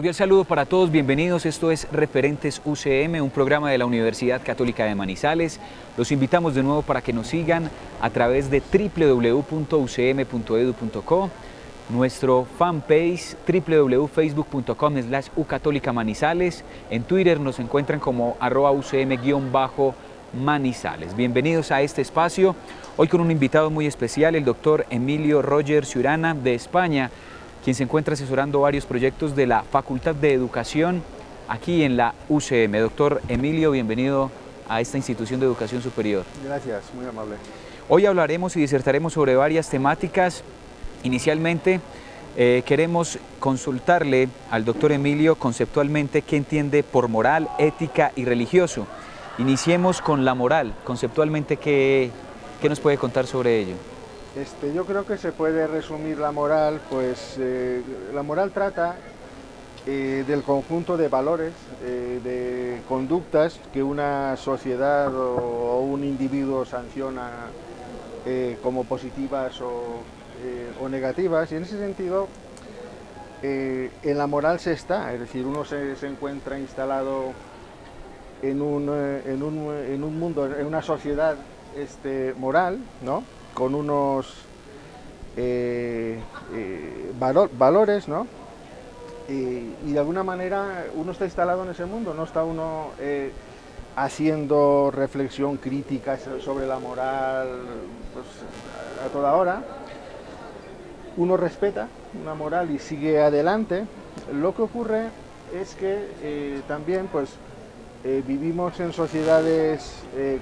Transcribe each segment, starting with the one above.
Cordial saludo para todos, bienvenidos. Esto es Referentes UCM, un programa de la Universidad Católica de Manizales. Los invitamos de nuevo para que nos sigan a través de www.ucm.edu.co, nuestro fanpage www.facebook.com/ucatólicamanizales. En Twitter nos encuentran como @UCM_Manizales. Bienvenidos a este espacio, hoy con un invitado muy especial, el doctor Emilio Roger Ciurana de España, quien se encuentra asesorando varios proyectos de la Facultad de Educación aquí en la UCM. Doctor Emilio, bienvenido a esta institución de educación superior. Gracias, muy amable. Hoy hablaremos y disertaremos sobre varias temáticas. Inicialmente, queremos consultarle al doctor Emilio conceptualmente qué entiende por moral, ética y religioso. Iniciemos con la moral. Conceptualmente, ¿qué nos puede contar sobre ello? Yo creo que se puede resumir la moral, pues la moral trata del conjunto de valores, de conductas que una sociedad o un individuo sanciona como positivas o negativas, y en ese sentido en la moral se está, es decir, uno se encuentra instalado en un mundo, en una sociedad moral, ¿no? Con unos valores, ¿no? Y de alguna manera uno está instalado en ese mundo, no está uno haciendo reflexión crítica sobre la moral pues, a toda hora. Uno respeta una moral y sigue adelante. Lo que ocurre es que también pues, vivimos en sociedades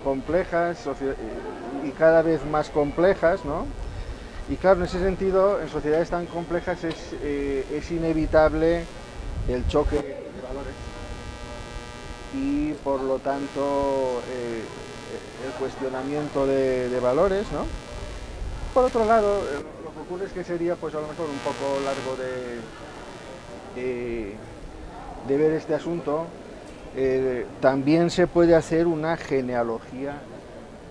complejas y cada vez más complejas, ¿no? Y claro, en ese sentido, en sociedades tan complejas es inevitable el choque de valores y por lo tanto el cuestionamiento de valores, ¿no? Por otro lado, lo que ocurre es que sería pues a lo mejor un poco largo de ver este asunto. También se puede hacer una genealogía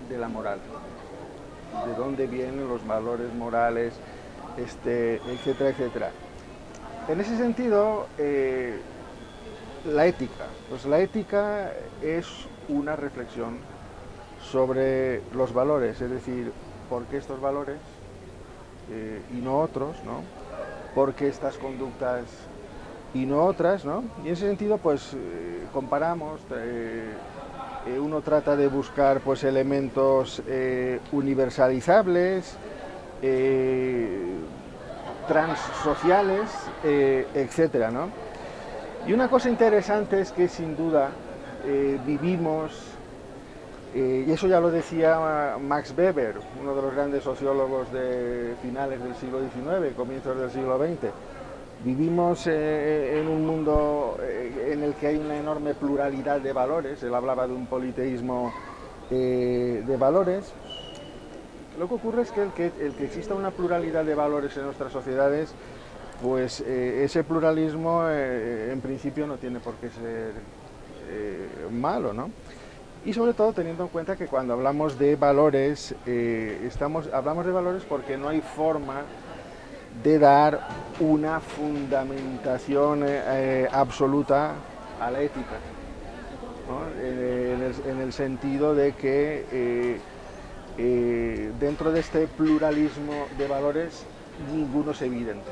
de la moral, de dónde vienen los valores morales, etcétera, etcétera. En ese sentido, la ética, pues la ética es una reflexión sobre los valores, es decir, por qué estos valores y no otros, ¿no? ¿Por qué estas conductas y no otras, ¿no? Y en ese sentido, pues comparamos, uno trata de buscar pues elementos universalizables, transsociales, etcétera, ¿no? Y una cosa interesante es que sin duda vivimos, y eso ya lo decía Max Weber, uno de los grandes sociólogos de finales del siglo XIX, comienzos del siglo XX, vivimos en un mundo en el que hay una enorme pluralidad de valores. Él hablaba de un politeísmo de valores. Lo que ocurre es que el que exista una pluralidad de valores en nuestras sociedades, pues ese pluralismo en principio no tiene por qué ser malo, ¿no? Y sobre todo teniendo en cuenta que cuando hablamos de valores, hablamos de valores porque no hay forma de dar una fundamentación absoluta a la ética, ¿no? En el sentido de que dentro de este pluralismo de valores ninguno es evidente.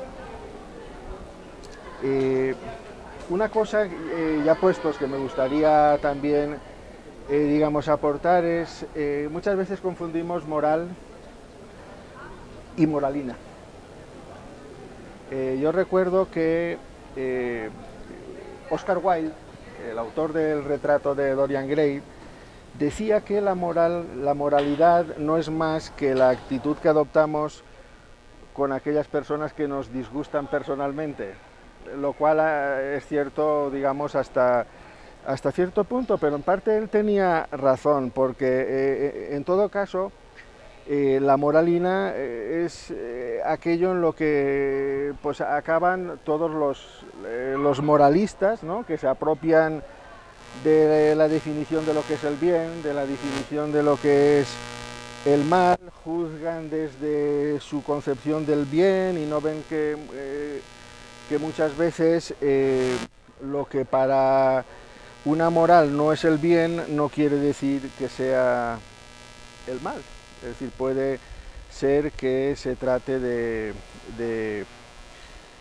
Una cosa ya puestos que me gustaría también digamos aportar es muchas veces confundimos moral y moralina. Yo recuerdo que Oscar Wilde, el autor del retrato de Dorian Gray, decía que la moralidad no es más que la actitud que adoptamos con aquellas personas que nos disgustan personalmente, lo cual es cierto, digamos, hasta cierto punto, pero en parte él tenía razón, porque en todo caso la moralina es aquello en lo que pues acaban todos los moralistas, ¿no? Que se apropian de la definición de lo que es el bien, de la definición de lo que es el mal, juzgan desde su concepción del bien y no ven que muchas veces lo que para una moral no es el bien, no quiere decir que sea el mal. Es decir, puede ser que se trate de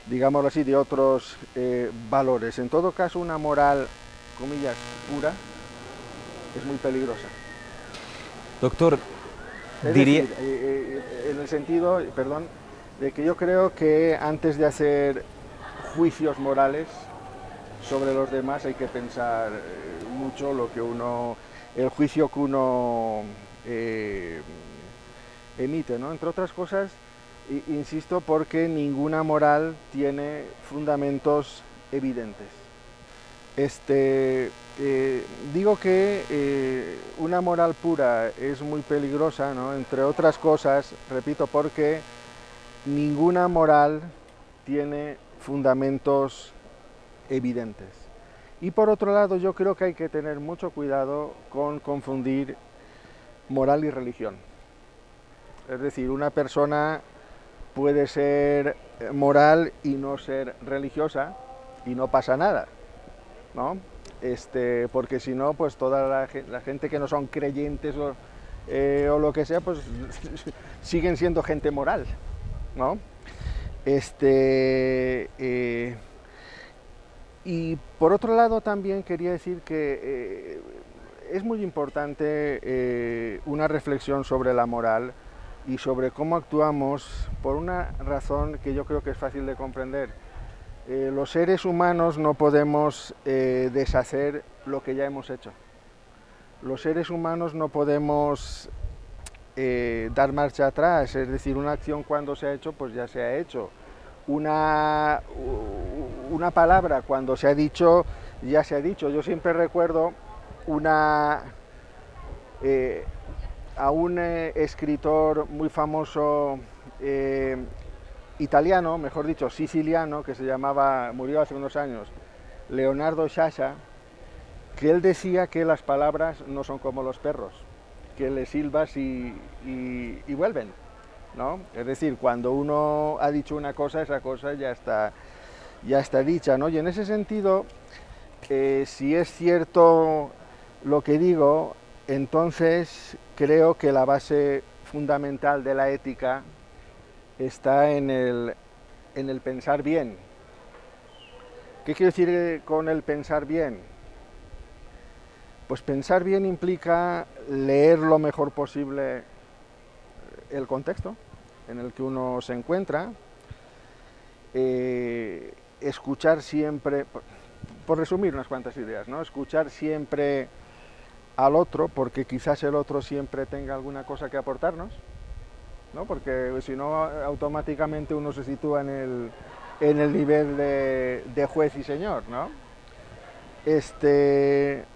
digámoslo así, de otros valores. En todo caso, una moral, comillas, pura, es muy peligrosa. Doctor, Es diría... decir, en el sentido, perdón, de que yo creo que antes de hacer juicios morales sobre los demás hay que pensar mucho el juicio que uno emite, ¿no? Entre otras cosas, insisto, porque ninguna moral tiene fundamentos evidentes. Digo que una moral pura es muy peligrosa, ¿no? Entre otras cosas, repito, porque ninguna moral tiene fundamentos evidentes. Y por otro lado, yo creo que hay que tener mucho cuidado con confundir moral y religión. Es decir, una persona puede ser moral y no ser religiosa y no pasa nada, ¿no? Porque si no, pues toda la gente que no son creyentes o lo que sea, pues siguen siendo gente moral, ¿no? Y por otro lado también quería decir que es muy importante una reflexión sobre la moral y sobre cómo actuamos por una razón que yo creo que es fácil de comprender. Los seres humanos no podemos deshacer lo que ya hemos hecho. Los seres humanos no podemos dar marcha atrás, es decir, una acción cuando se ha hecho, pues ya se ha hecho. Una palabra cuando se ha dicho, ya se ha dicho. Yo siempre recuerdo a un escritor muy famoso italiano, mejor dicho, siciliano, que murió hace unos años, Leonardo Sciascia, que él decía que las palabras no son como los perros, que le silbas y vuelven, ¿no? Es decir, cuando uno ha dicho una cosa, esa cosa ya está dicha, ¿no? Y en ese sentido, si es cierto lo que digo, entonces creo que la base fundamental de la ética está en el pensar bien. ¿Qué quiero decir con el pensar bien? Pues pensar bien implica leer lo mejor posible el contexto en el que uno se encuentra, escuchar siempre, por resumir unas cuantas ideas, ¿no? Escuchar siempre al otro, porque quizás el otro siempre tenga alguna cosa que aportarnos, ¿no? Porque si no, automáticamente uno se sitúa en el nivel de juez y señor, ¿no?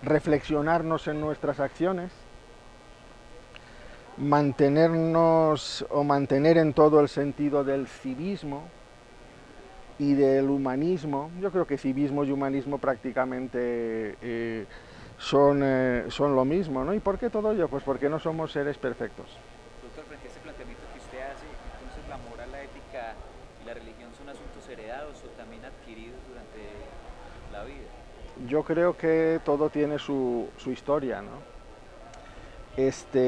Reflexionarnos en nuestras acciones, mantener en todo el sentido del civismo y del humanismo. Yo creo que civismo y humanismo prácticamente son lo mismo, ¿no? ¿Y por qué todo ello? Pues porque no somos seres perfectos. Doctor, frente a este planteamiento que usted hace, entonces la moral, la ética y la religión son asuntos heredados o también adquiridos durante la vida. Yo creo que todo tiene su historia, ¿no? En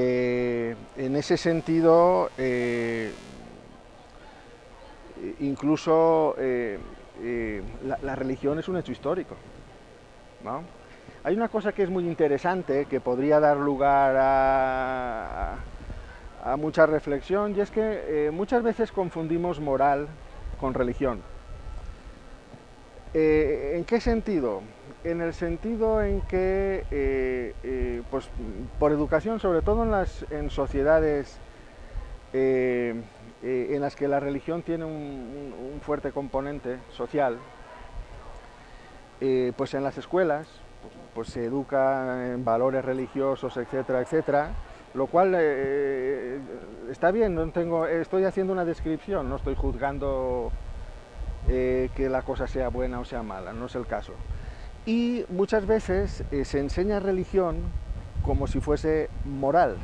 ese sentido, incluso la religión es un hecho histórico, ¿no? Hay una cosa que es muy interesante, que podría dar lugar a mucha reflexión, y es que muchas veces confundimos moral con religión. ¿En qué sentido? En el sentido en que, pues, por educación, sobre todo en sociedades en las que la religión tiene un fuerte componente social, pues en las escuelas pues se educa en valores religiosos, etcétera, etcétera, lo cual está bien, estoy haciendo una descripción, no estoy juzgando que la cosa sea buena o sea mala, no es el caso. Y muchas veces se enseña religión como si fuese moral.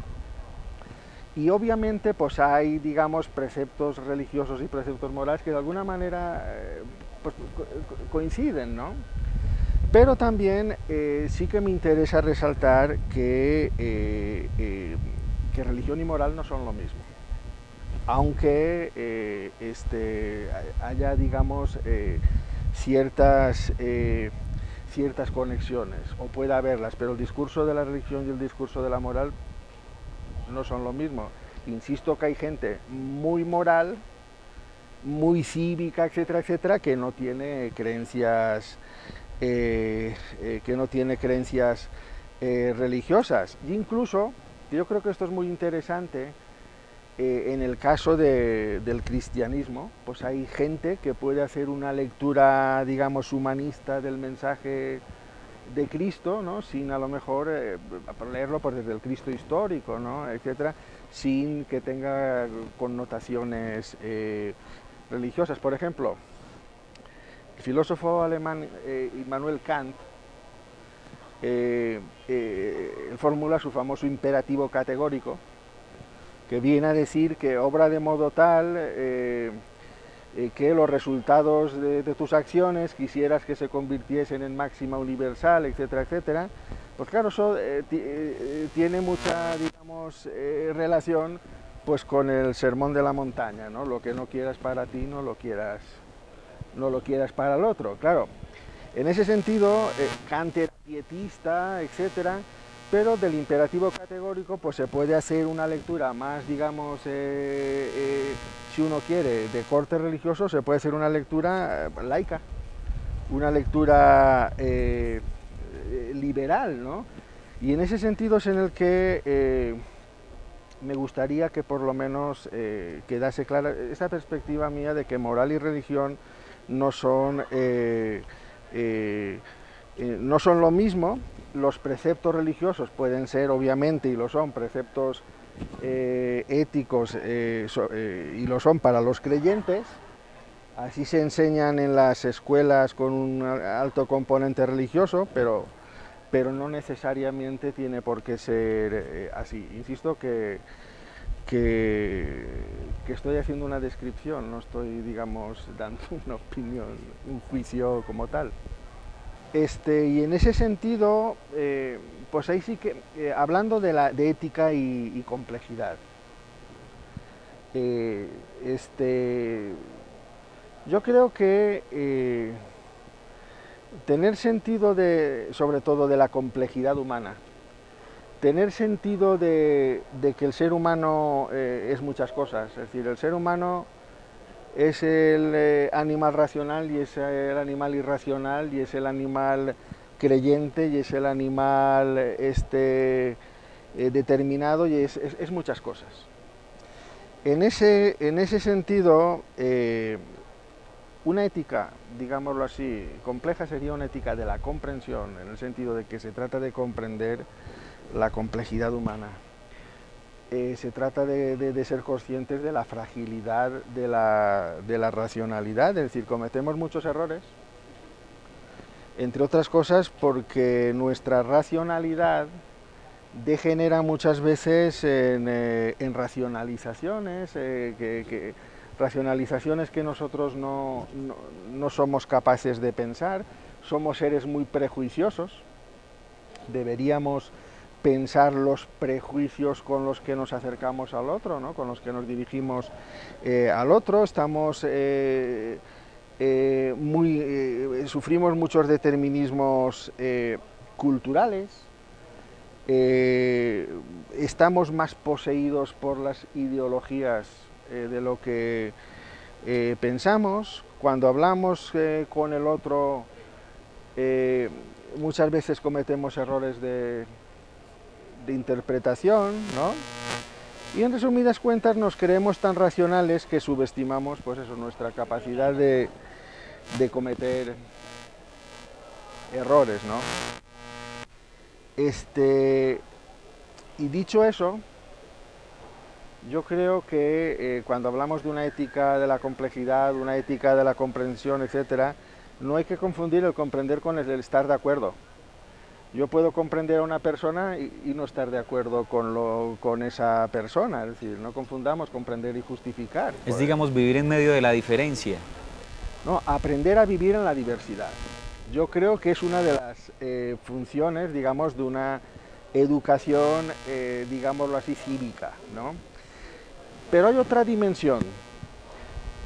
Y obviamente pues hay, digamos, preceptos religiosos y preceptos morales que de alguna manera pues, coinciden, ¿no? Pero también sí que me interesa resaltar que religión y moral no son lo mismo. Aunque haya, digamos, ciertas conexiones, o pueda haberlas, pero el discurso de la religión y el discurso de la moral no son lo mismo. Insisto que hay gente muy moral, muy cívica, etcétera, etcétera, que no tiene creencias, religiosas. E incluso, yo creo que esto es muy interesante, en el caso del cristianismo, pues hay gente que puede hacer una lectura, digamos, humanista del mensaje de Cristo, ¿no? Sin a lo mejor leerlo pues, desde el Cristo histórico, ¿no? Etcétera, sin que tenga connotaciones religiosas. Por ejemplo, el filósofo alemán Immanuel Kant formula su famoso imperativo categórico, que viene a decir que obra de modo tal que los resultados de tus acciones quisieras que se convirtiesen en máxima universal, etcétera, etcétera. Pues claro, eso tiene mucha, digamos, relación pues con el sermón de la montaña, ¿no? Lo que no quieras para ti, no lo quieras para el otro. Claro, en ese sentido, Kant era pietista, etcétera, pero del imperativo categórico pues se puede hacer una lectura más, digamos, si uno quiere, de corte religioso, se puede hacer una lectura laica, una lectura liberal, ¿no? Y en ese sentido es en el que me gustaría que por lo menos quedase clara esa perspectiva mía de que moral y religión no son lo mismo. Los preceptos religiosos pueden ser, obviamente, y lo son, preceptos éticos y lo son para los creyentes. Así se enseñan en las escuelas con un alto componente religioso, pero no necesariamente tiene por qué ser así. Insisto que estoy haciendo una descripción, no estoy, digamos, dando una opinión, un juicio como tal. Y en ese sentido, pues ahí sí que, hablando de ética y complejidad, yo creo que tener sentido sobre todo de la complejidad humana, tener sentido de que el ser humano es muchas cosas, es decir, el ser humano es el animal racional y es el animal irracional y es el animal creyente y es el animal determinado y es muchas cosas. En ese sentido, una ética, digámoslo así, compleja sería una ética de la comprensión, en el sentido de que se trata de comprender la complejidad humana. Se trata de ser conscientes de la fragilidad de la racionalidad, es decir, cometemos muchos errores, entre otras cosas porque nuestra racionalidad degenera muchas veces en racionalizaciones, racionalizaciones que nosotros no somos capaces de pensar, somos seres muy prejuiciosos, deberíamos pensar los prejuicios con los que nos acercamos al otro, ¿no? Con los que nos dirigimos al otro, sufrimos muchos determinismos culturales, estamos más poseídos por las ideologías de lo que pensamos. Cuando hablamos con el otro, muchas veces cometemos errores de interpretación, ¿no? Y en resumidas cuentas nos creemos tan racionales que subestimamos, pues eso, nuestra capacidad de cometer errores, ¿no? Y dicho eso, yo creo que cuando hablamos de una ética de la complejidad, una ética de la comprensión, etcétera, no hay que confundir el comprender con el estar de acuerdo. Yo puedo comprender a una persona y no estar de acuerdo con esa persona, es decir, no confundamos comprender y justificar. Es, digamos, vivir en medio de la diferencia. No, aprender a vivir en la diversidad. Yo creo que es una de las funciones, digamos, de una educación, digámoslo así, cívica, ¿no? Pero hay otra dimensión,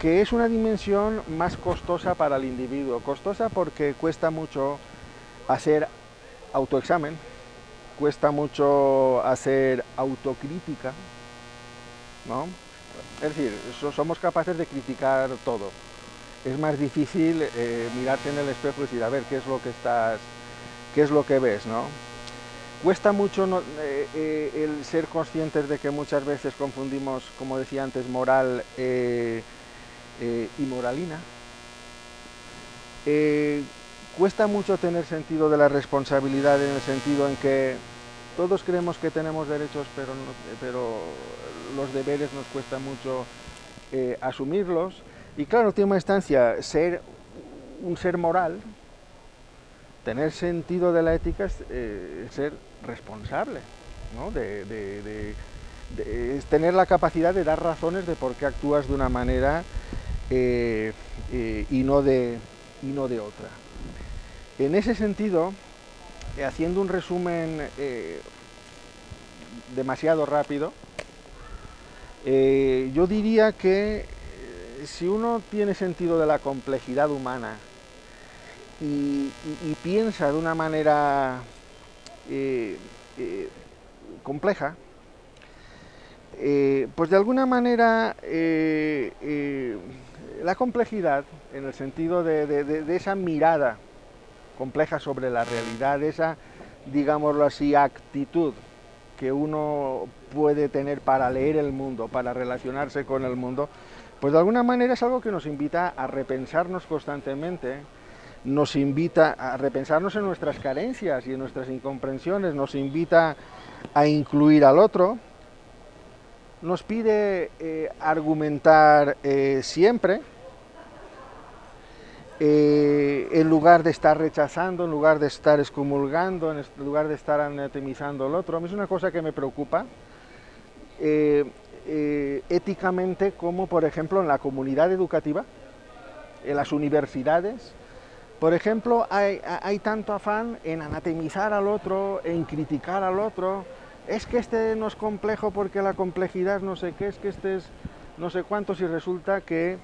que es una dimensión más costosa para el individuo. Costosa porque cuesta mucho hacer autoexamen, cuesta mucho hacer autocrítica, ¿no? Es decir, somos capaces de criticar todo. Es más difícil mirarte en el espejo y decir, a ver, qué es lo que ves, ¿no? Cuesta mucho el ser conscientes de que muchas veces confundimos, como decía antes, moral y moralina. Cuesta mucho tener sentido de la responsabilidad en el sentido en que todos creemos que tenemos derechos, pero los deberes nos cuesta mucho asumirlos. Y claro, en última instancia, ser un ser moral, tener sentido de la ética es ser responsable, ¿no? Es tener la capacidad de dar razones de por qué actúas de una manera y no de otra. En ese sentido, haciendo un resumen demasiado rápido, yo diría que si uno tiene sentido de la complejidad humana y piensa de una manera compleja, pues de alguna manera la complejidad, en el sentido de esa mirada compleja sobre la realidad, esa, digámoslo así, actitud que uno puede tener para leer el mundo, para relacionarse con el mundo, pues de alguna manera es algo que nos invita a repensarnos constantemente, nos invita a repensarnos en nuestras carencias y en nuestras incomprensiones, nos invita a incluir al otro, nos pide argumentar siempre, en lugar de estar rechazando, en lugar de estar excomulgando, en lugar de estar anatemizando al otro. A mí es una cosa que me preocupa éticamente, como por ejemplo en la comunidad educativa, en las universidades, por ejemplo, hay tanto afán en anatemizar al otro, en criticar al otro. Es que este no es complejo porque la complejidad no sé qué, es que este es no sé cuántos, y resulta que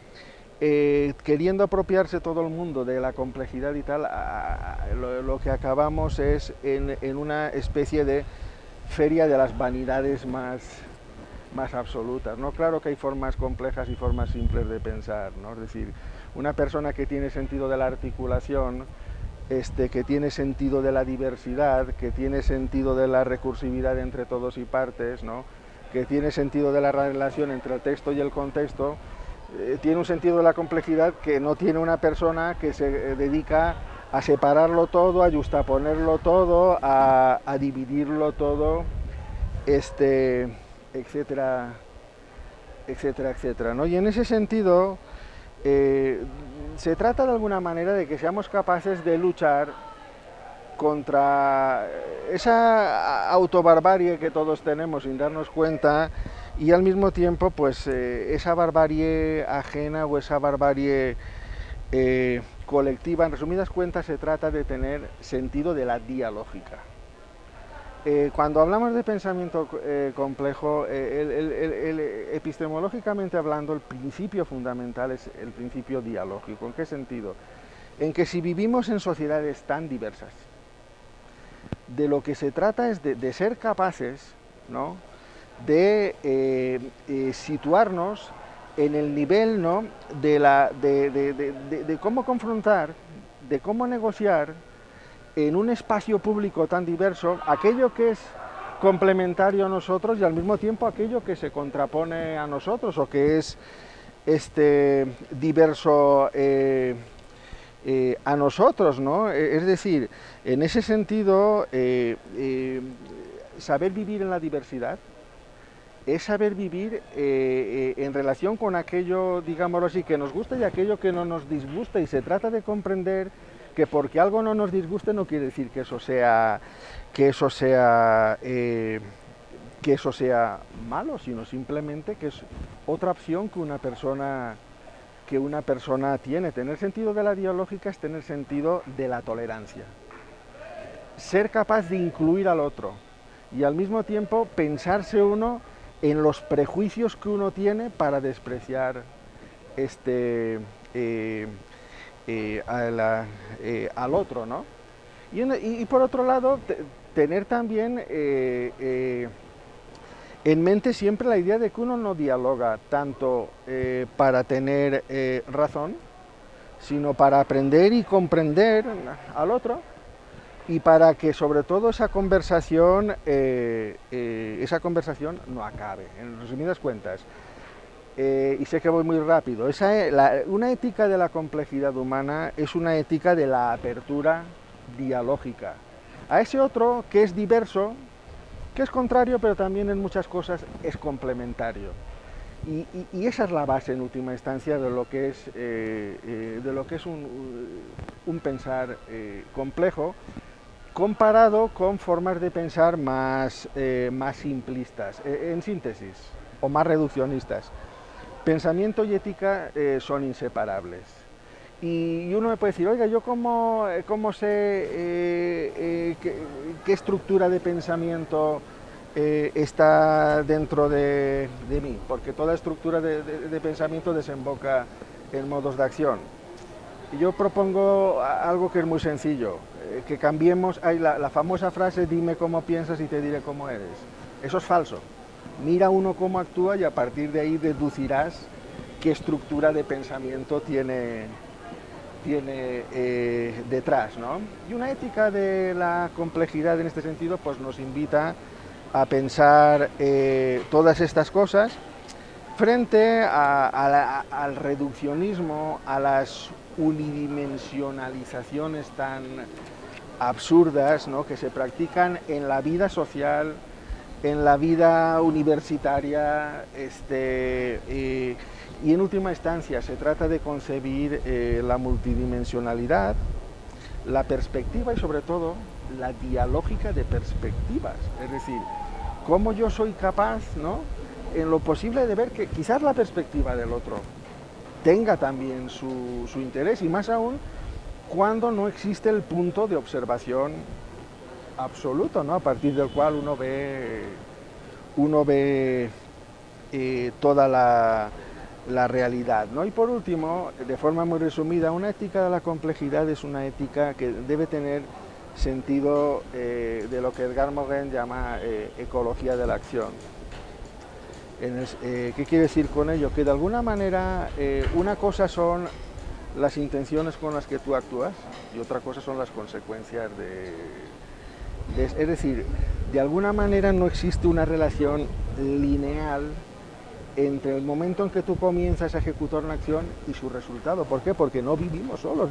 queriendo apropiarse todo el mundo de la complejidad y tal, lo que acabamos es en una especie de feria de las vanidades más absolutas, ¿no? Claro que hay formas complejas y formas simples de pensar, ¿no? Es decir, una persona que tiene sentido de la articulación, que tiene sentido de la diversidad, que tiene sentido de la recursividad entre todos y partes, ¿no? Que tiene sentido de la relación entre el texto y el contexto, tiene un sentido de la complejidad que no tiene una persona que se dedica a separarlo todo, a justaponerlo todo, a dividirlo todo, etcétera, etcétera, etcétera, ¿no? Y en ese sentido se trata de alguna manera de que seamos capaces de luchar contra esa autobarbarie que todos tenemos sin darnos cuenta, y al mismo tiempo pues esa barbarie ajena o esa barbarie colectiva. En resumidas cuentas, se trata de tener sentido de la dialógica. Cuando hablamos de pensamiento complejo, epistemológicamente hablando, el principio fundamental es el principio dialógico. ¿En qué sentido? En que si vivimos en sociedades tan diversas, de lo que se trata es de ser capaces, ¿no?, de situarnos en el nivel, ¿no?, de cómo confrontar, de cómo negociar en un espacio público tan diverso aquello que es complementario a nosotros y al mismo tiempo aquello que se contrapone a nosotros o que es diverso a nosotros, ¿no? Es decir, en ese sentido, saber vivir en la diversidad es saber vivir en relación con aquello, digámoslo así, que nos gusta y aquello que no nos disgusta, y se trata de comprender que porque algo no nos disguste no quiere decir que eso sea malo, sino simplemente que es otra opción que una persona que una persona tiene. Tener sentido de la dialógica es tener sentido de la tolerancia. Ser capaz de incluir al otro y al mismo tiempo pensarse uno en los prejuicios que uno tiene para despreciar al otro, ¿no? Y por otro lado, tener también en mente siempre la idea de que uno no dialoga tanto para tener razón, sino para aprender y comprender al otro, y para que sobre todo esa conversación no acabe. En resumidas cuentas, y sé que voy muy rápido, una ética de la complejidad humana es una ética de la apertura dialógica a ese otro que es diverso, que es contrario, pero también en muchas cosas es complementario. Y esa es la base en última instancia de lo que es un pensar complejo, comparado con formas de pensar más simplistas, en síntesis, o más reduccionistas. Pensamiento y ética son inseparables. Y uno me puede decir, oiga, ¿yo cómo sé qué estructura de pensamiento está dentro de mí? Porque toda estructura de pensamiento desemboca en modos de acción. Y yo propongo algo que es muy sencillo, que cambiemos, hay la famosa frase, dime cómo piensas y te diré cómo eres. Eso es falso. Mira uno cómo actúa y a partir de ahí deducirás qué estructura de pensamiento tiene detrás, ¿no? Y una ética de la complejidad en este sentido pues nos invita a pensar todas estas cosas frente al reduccionismo, a las unidimensionalizaciones tan absurdas, ¿no?, que se practican en la vida social, en la vida universitaria, y en última instancia se trata de concebir la multidimensionalidad, la perspectiva y sobre todo la dialógica de perspectivas, es decir, cómo yo soy capaz, ¿no?, en lo posible de ver que quizás la perspectiva del otro tenga también su interés, y más aún cuando no existe el punto de observación absoluto, ¿no?, a partir del cual uno ve toda la realidad, ¿no? Y por último, de forma muy resumida, una ética de la complejidad es una ética que debe tener sentido de lo que Edgar Morin llama ecología de la acción. ¿Qué quiere decir con ello? Que de alguna manera una cosa son las intenciones con las que tú actúas y otra cosa son las consecuencias es decir, de alguna manera no existe una relación lineal entre el momento en que tú comienzas a ejecutar una acción y su resultado. ¿Por qué? Porque no vivimos solos,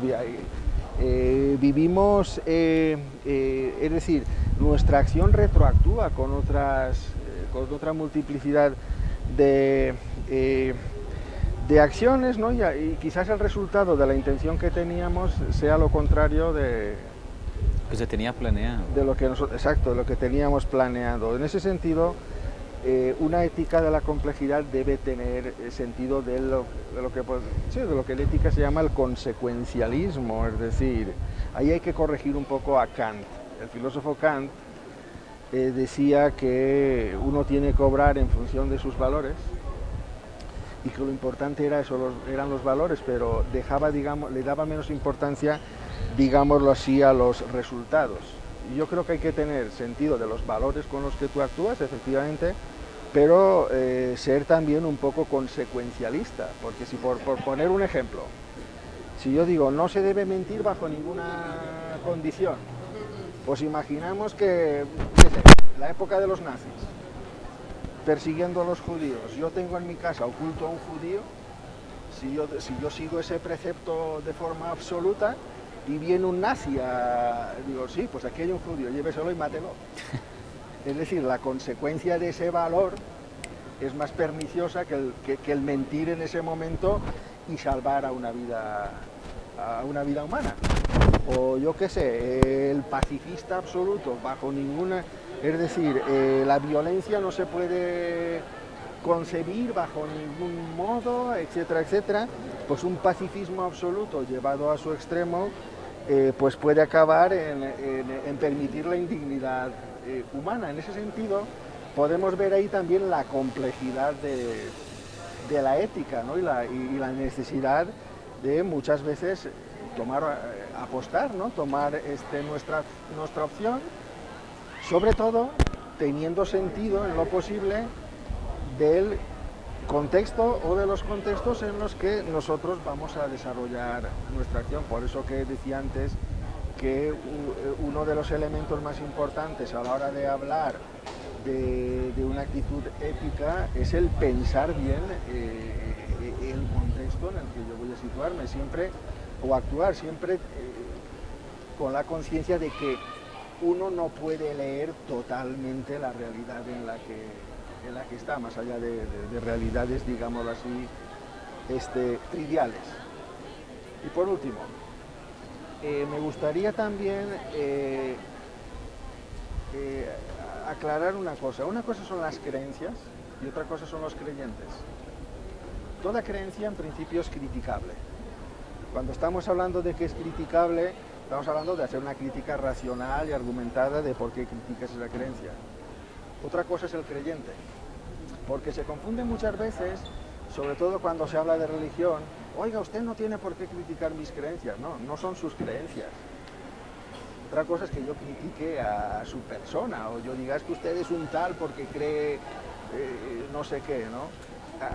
vivimos, es decir, nuestra acción retroactúa con otra multiplicidad de acciones, ¿no? Y quizás el resultado de la intención que teníamos sea lo contrario de que se tenía planeado. De lo que teníamos planeado. En ese sentido, una ética de la complejidad debe tener sentido de lo que en ética se llama el consecuencialismo, es decir, ahí hay que corregir un poco a Kant. El filósofo Kant decía que uno tiene que obrar en función de sus valores y que lo importante eran los valores, pero le daba menos importancia, digámoslo así, a los resultados. Y yo creo que hay que tener sentido de los valores con los que tú actúas, efectivamente, pero ser también un poco consecuencialista, porque si por poner un ejemplo, si yo digo no se debe mentir bajo ninguna condición, pues imaginamos que, la época de los nazis, persiguiendo a los judíos, yo tengo en mi casa oculto a un judío, si yo sigo ese precepto de forma absoluta y viene un nazi digo, sí, pues aquí hay un judío, lléveselo y mátelo. Es decir, la consecuencia de ese valor es más perniciosa que el mentir en ese momento y salvar a una vida humana. O yo qué sé, el pacifista absoluto, bajo ninguna... Es decir, la violencia no se puede concebir bajo ningún modo, etcétera, etcétera, pues un pacifismo absoluto llevado a su extremo pues puede acabar en permitir la indignidad humana. En ese sentido, podemos ver ahí también la complejidad de la ética, ¿no? y la necesidad de muchas veces apostar, ¿no? Tomar nuestra opción, sobre todo teniendo sentido en lo posible del contexto o de los contextos en los que nosotros vamos a desarrollar nuestra acción. Por eso que decía antes que uno de los elementos más importantes a la hora de hablar de una actitud ética es el pensar bien el contexto en el que yo voy a situarme siempre o actuar siempre con la conciencia de que uno no puede leer totalmente la realidad en la que está, más allá de realidades, digámoslo así, triviales. Y por último, me gustaría también aclarar una cosa. Una cosa son las creencias y otra cosa son los creyentes. Toda creencia en principio es criticable. Cuando estamos hablando de que es criticable, estamos hablando de hacer una crítica racional y argumentada de por qué criticas esa creencia. Otra cosa es el creyente, porque se confunde muchas veces, sobre todo cuando se habla de religión, oiga, usted no tiene por qué criticar mis creencias. No son sus creencias. Otra cosa es que yo critique a su persona, o yo diga es que usted es un tal porque cree no sé qué, ¿no?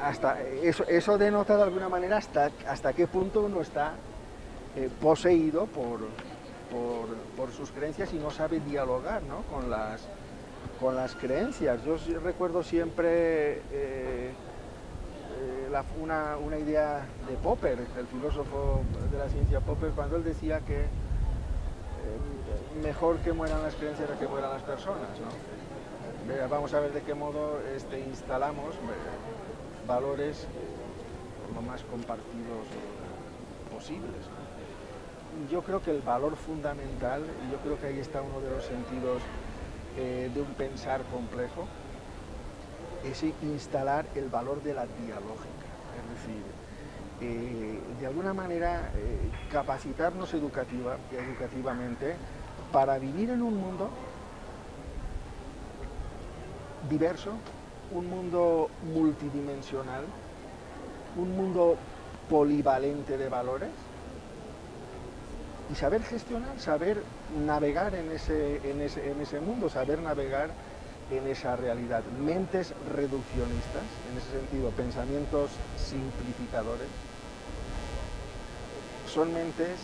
Hasta eso denota de alguna manera hasta qué punto uno está poseído por sus creencias y no sabe dialogar, ¿no? con las creencias. Yo recuerdo siempre una idea de Popper, el filósofo de la ciencia Popper, cuando él decía que mejor que mueran las creencias que mueran las personas, ¿no? Vamos a ver de qué modo instalamos valores lo más compartidos posibles, ¿no? Yo creo que el valor fundamental, y yo creo que ahí está uno de los sentidos de un pensar complejo, es instalar el valor de la dialógica, es decir, de alguna manera capacitarnos educativamente para vivir en un mundo diverso, un mundo multidimensional, un mundo polivalente de valores, y saber gestionar, saber navegar en ese mundo, saber navegar en esa realidad. Mentes reduccionistas, en ese sentido, pensamientos simplificadores, son mentes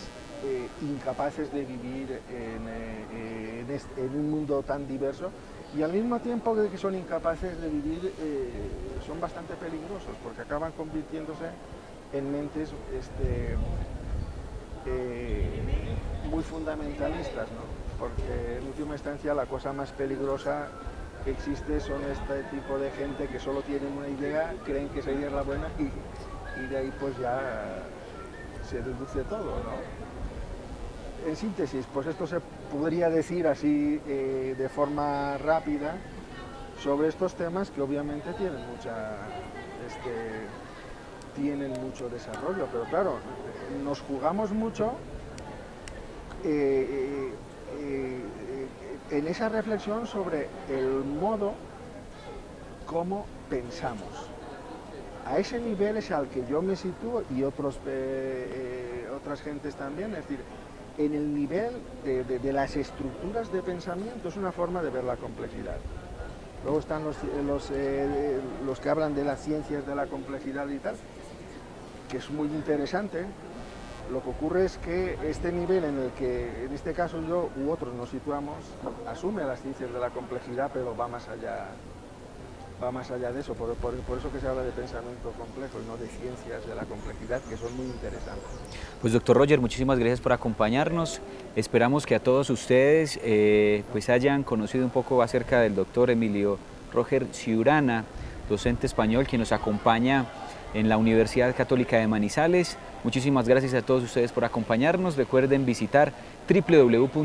incapaces de vivir en un mundo tan diverso, y al mismo tiempo que son incapaces de vivir, son bastante peligrosos, porque acaban convirtiéndose en mentes muy fundamentalistas, ¿no? Porque en última instancia la cosa más peligrosa que existe son este tipo de gente que solo tienen una idea, creen que esa idea es la buena y de ahí pues ya se deduce todo, ¿no? En síntesis, pues esto se podría decir así de forma rápida sobre estos temas que obviamente tienen mucho desarrollo, pero claro, nos jugamos mucho en esa reflexión sobre el modo como pensamos. A ese nivel es al que yo me sitúo y otras gentes también, es decir, en el nivel de las estructuras de pensamiento es una forma de ver la complejidad. Luego están los que hablan de las ciencias de la complejidad y tal, que es muy interesante. Lo que ocurre es que este nivel en el que, en este caso yo u otros nos situamos, asume las ciencias de la complejidad, pero va más allá de eso, por eso que se habla de pensamiento complejo y no de ciencias de la complejidad, que son muy interesantes. Pues doctor Roger, muchísimas gracias por acompañarnos. Esperamos que a todos ustedes pues hayan conocido un poco acerca del doctor Emilio Roger Ciurana, docente español que nos acompaña en la Universidad Católica de Manizales. Muchísimas gracias a todos ustedes por acompañarnos. Recuerden visitar www.ucm.edu.co.